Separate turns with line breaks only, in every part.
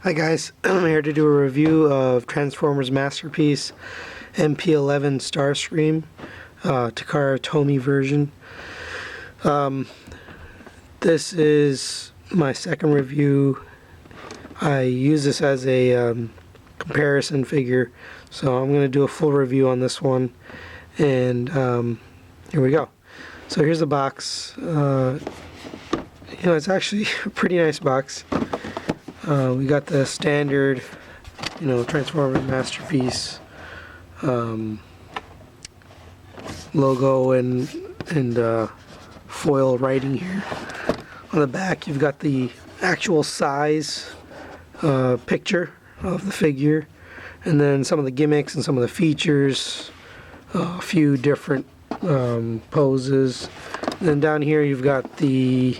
Hi guys, I'm here to do a review of Transformers Masterpiece MP-11 Starscream, Takara Tomy version. This is my second review. I use this as a comparison figure, so I'm going to do a full review on this one, and here we go. So here's the box. It's actually a pretty nice box. We got the standard, Transformers Masterpiece logo and foil writing here. On the back, you've got the actual size picture of the figure, and then some of the gimmicks and some of the features, a few different poses. And then down here, you've got the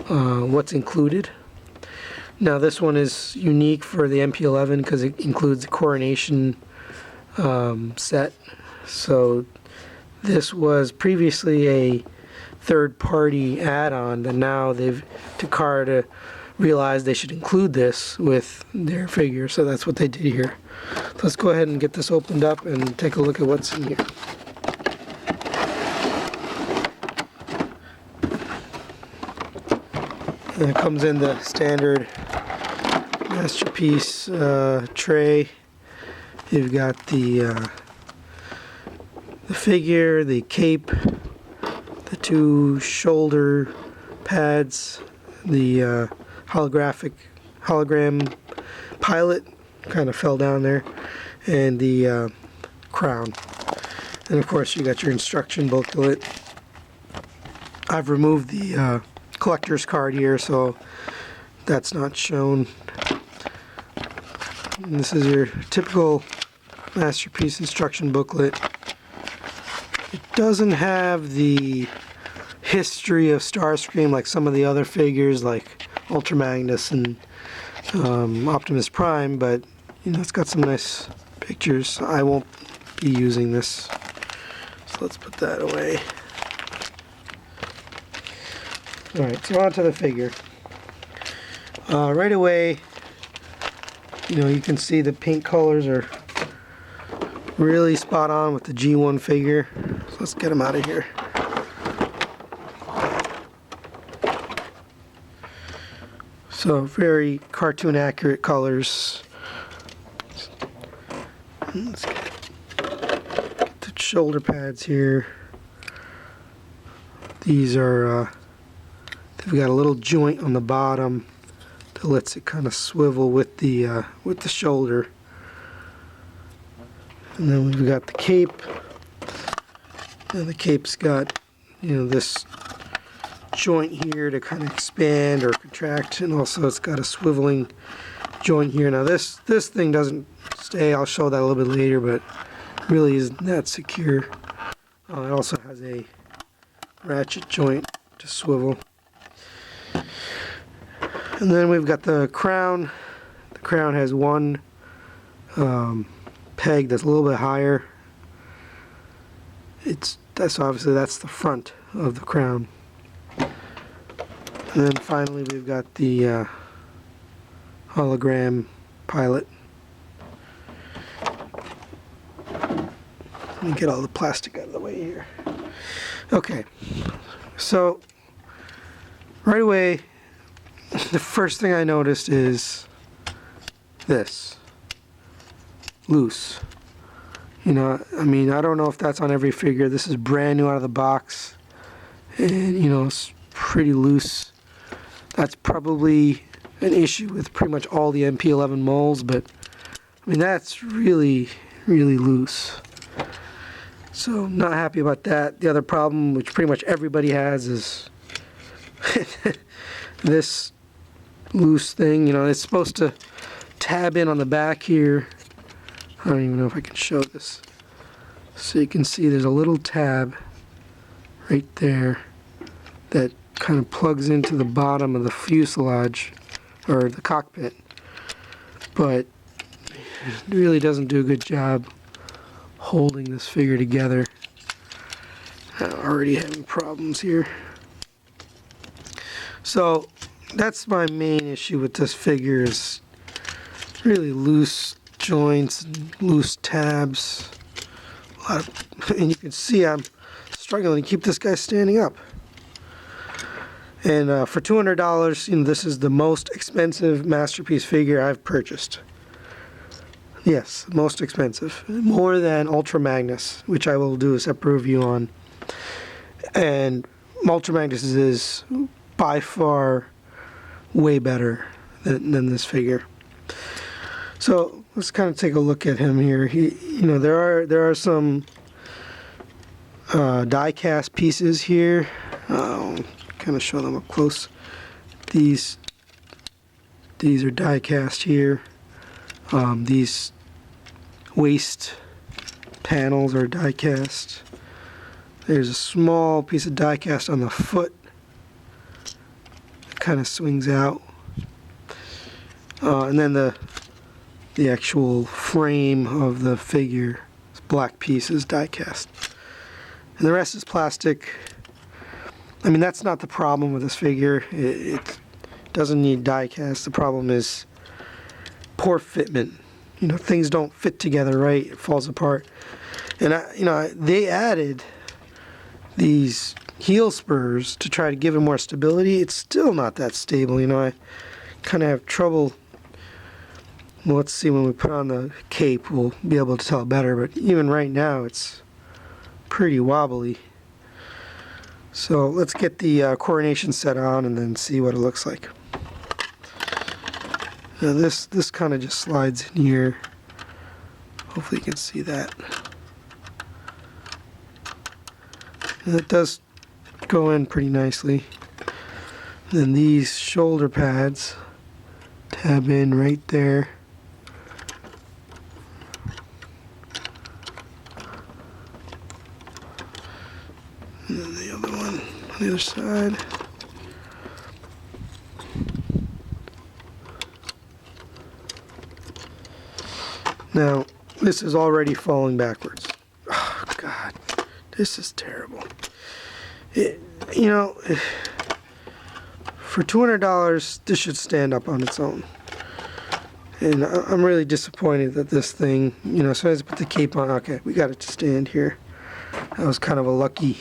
what's included. Now this one is unique for the MP-11 because it includes the coronation set. So this was previously a third-party add-on, and now Takara realized they should include this with their figure, so that's what they did here. So let's go ahead and get this opened up and take a look at what's in here. And it comes in the standard Masterpiece tray. You've got the figure, the cape, the two shoulder pads, the hologram pilot kind of fell down there, and the crown. And of course you got your instruction booklet. I've removed the collector's card here, so that's not shown. And this is your typical Masterpiece instruction booklet. It doesn't have the history of Starscream like some of the other figures like Ultra Magnus and Optimus Prime, but it's got some nice pictures. I won't be using this, so let's put that away. Alright, so on to the figure. Right away, you can see the paint colors are really spot on with the G1 figure. So let's get them out of here. So very cartoon accurate colors. Let's get the shoulder pads here. These are they've got a little joint on the bottom that lets it kind of swivel with the shoulder. And then we've got the cape. And the cape's got this joint here to kind of expand or contract, and also it's got a swiveling joint here. Now this thing doesn't stay. I'll show that a little bit later, but really isn't that secure. It also has a ratchet joint to swivel. And then we've got the crown. The crown has one peg that's a little bit higher. That's obviously the front of the crown. And then finally we've got the hologram pilot. Let me get all the plastic out of the way here. Okay, so right away, the first thing I noticed is this. Loose. I don't know if that's on every figure. This is brand new out of the box, and it's pretty loose. That's probably an issue with pretty much all the MP-11 molds, but that's really, really loose. So not happy about that. The other problem, which pretty much everybody has, is this loose thing. It's supposed to tab in on the back here. I don't even know if I can show this. So you can see there's a little tab right there that kind of plugs into the bottom of the fuselage or the cockpit, but it really doesn't do a good job holding this figure together. I'm already having problems here. So that's my main issue with this figure, is really loose joints and loose tabs. And you can see I'm struggling to keep this guy standing up. And for $200, you know, this is the most expensive Masterpiece figure I've purchased. Yes, most expensive. More than Ultra Magnus, which I will do a separate review on. And Ultra Magnus is by far way better than this figure. So let's kind of take a look at him here. You know, there are some die-cast pieces here. Kind of show them up close. These are die-cast here. These waist panels are die-cast. There's a small piece of die-cast on the foot. It kind of swings out. And then the actual frame of the figure, black pieces, die-cast. And the rest is plastic. I mean, that's not the problem with this figure. It doesn't need die-cast. The problem is poor fitment. You know, things don't fit together right. It falls apart. And they added these heel spurs to try to give it more stability. It's still not that stable. You know, I kind of have trouble. Well, let's see, when we put on the cape, we'll be able to tell better. But even right now, it's pretty wobbly. So let's get the coronation set on and then see what it looks like. Now this kind of just slides in here. Hopefully you can see that. And it does go in pretty nicely. And then these shoulder pads tab in right there. And then the other one on the other side. Now, this is already falling backwards. Oh, God. This is terrible. You know, for $200, this should stand up on its own. And I'm really disappointed that this thing, you know, as soon as I put the cape on, okay, we got it to stand here. That was kind of a lucky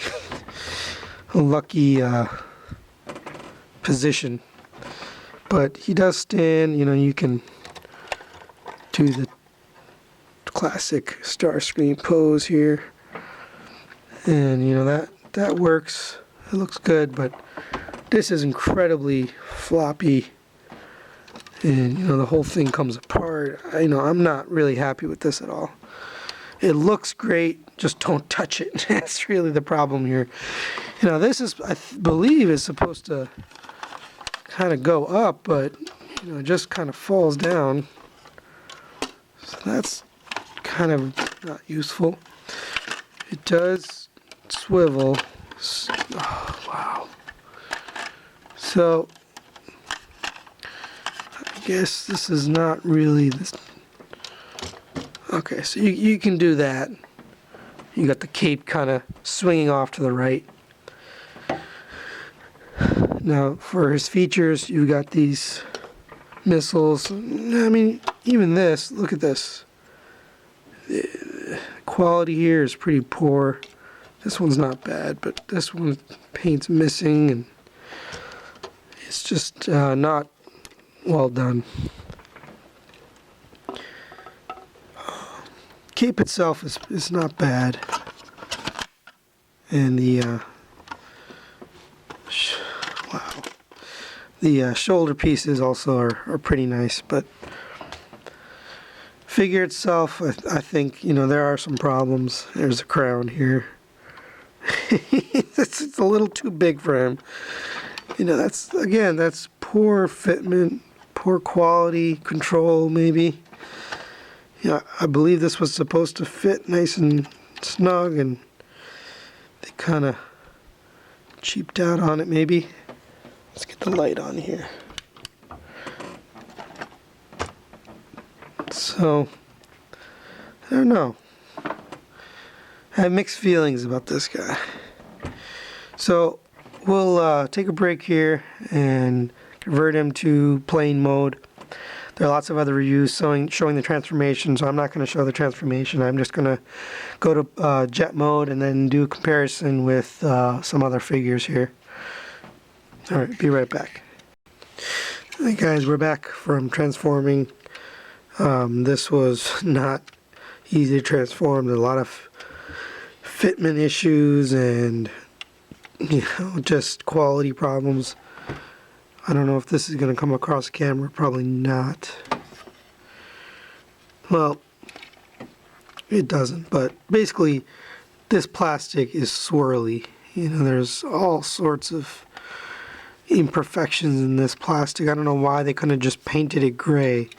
position. But he does stand, you know, you can do the classic Starscream pose here. And, you know, that works. It looks good, but this is incredibly floppy. And, you know, the whole thing comes apart. I'm not really happy with this at all. It looks great, just don't touch it. That's really the problem here. You know, this is, I believe, is supposed to kind of go up, but, you know, it just kind of falls down. So that's kind of not useful. It does swivel. Oh, wow. So, I guess this is not really this. Okay, so you can do that. You got the cape kind of swinging off to the right. Now, for his features, you've got these missiles. I mean, even this, look at this. The quality here is pretty poor. This one's not bad, but this one, paint's missing, and it's just not well done. Cape itself is not bad, and the shoulder pieces also are pretty nice, but figure itself, I think, you know, there are some problems. There's a crown here. It's a little too big for him. You know, that's poor fitment, poor quality control, maybe. Yeah, I believe this was supposed to fit nice and snug, and they kind of cheaped out on it, maybe. Let's get the light on here. So, I don't know. I have mixed feelings about this guy. So, we'll take a break here and convert him to plane mode. There are lots of other reviews showing the transformation, so I'm not going to show the transformation. I'm just going to go to jet mode and then do a comparison with some other figures here. Alright, be right back. Hey guys, we're back from transforming. This was not easy to transform. There's a lot of fitment issues and just quality problems. I don't know if this is going to come across camera. Probably not. Well, it doesn't, but basically this plastic is swirly. There's all sorts of imperfections in this plastic. I don't know why they couldn't have just painted it gray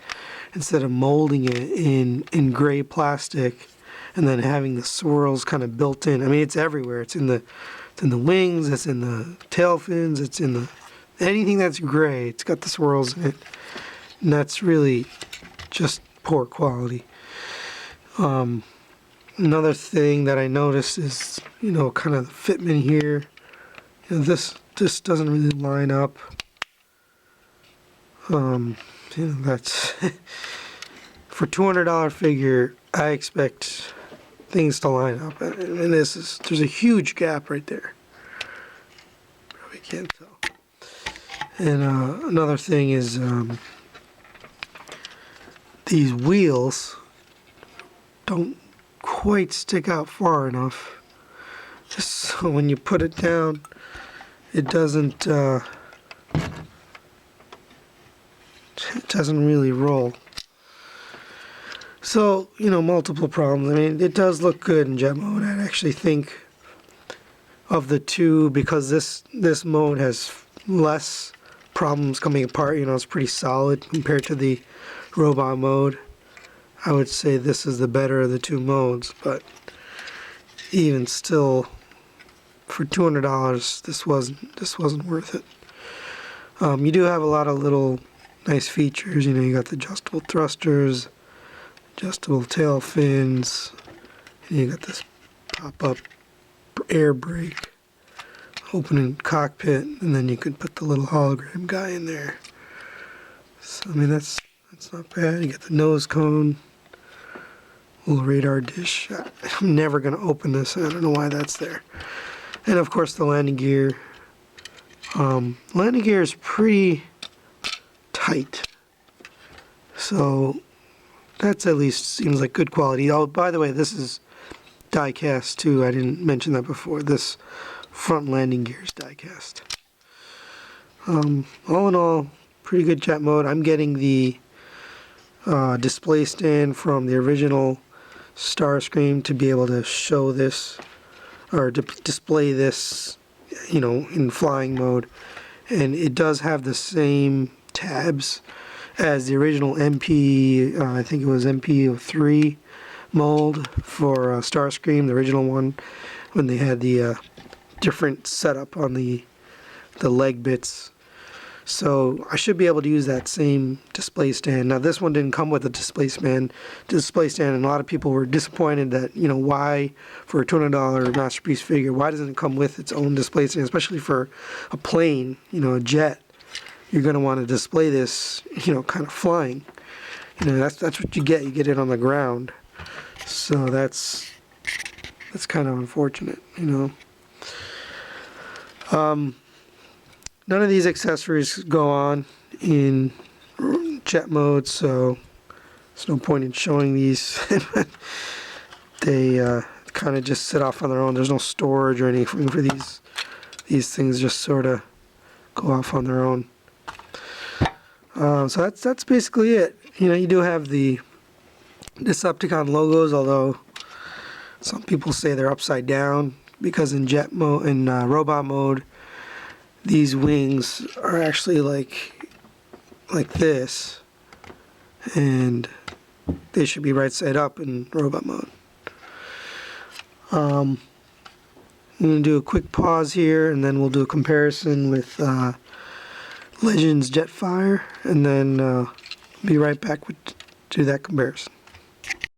instead of molding it in gray plastic and then having the swirls kind of built in. I mean, it's everywhere. It's in the wings, it's in the tail fins, it's in the anything that's gray, it's got the swirls in it. And that's really just poor quality. Another thing that I noticed is, kind of the fitment here. This doesn't really line up. That's for $200 figure. I expect things to line up, and there's a huge gap right there. Probably can't tell. And another thing is these wheels don't quite stick out far enough. Just so when you put it down, it doesn't really roll. So, multiple problems. I mean, it does look good in jet mode. I actually think of the two, because this mode has less problems coming apart. It's pretty solid compared to the robot mode. I would say this is the better of the two modes, but even still, for $200, this wasn't worth it. You do have a lot of little nice features. You got the adjustable thrusters, adjustable tail fins, and you got this pop-up air brake, opening cockpit, and then you could put the little hologram guy in there. So, I mean, that's not bad. You got the nose cone, little radar dish. I'm never going to open this. I don't know why that's there. And of course the landing gear. Landing gear is pretty tight. So that's at least seems like good quality. Oh, by the way, this is die cast too. I didn't mention that before. This front landing gear is die cast. All in all, pretty good jet mode. I'm getting the display stand from the original Starscream to be able to show this or to display this, in flying mode. And it does have the same tabs as the original I think it was MP-11 mold for Starscream, the original one, when they had the different setup on the leg bits. So I should be able to use that same display stand. Now this one didn't come with a display stand, and a lot of people were disappointed that, why for a $200 Masterpiece figure, why doesn't it come with its own display stand, especially for a plane, a jet. You're going to want to display this, kind of flying. That's what you get. You get it on the ground. So that's kind of unfortunate, None of these accessories go on in jet mode, so there's no point in showing these. They kind of just sit off on their own. There's no storage or anything for these. These things just sort of go off on their own. So that's basically it. You do have the Decepticon logos, although some people say they're upside down because in jet mode, in robot mode, these wings are actually like this, and they should be right side up in robot mode. I'm going to do a quick pause here, and then we'll do a comparison with Legends Jetfire, and then be right back to that comparison.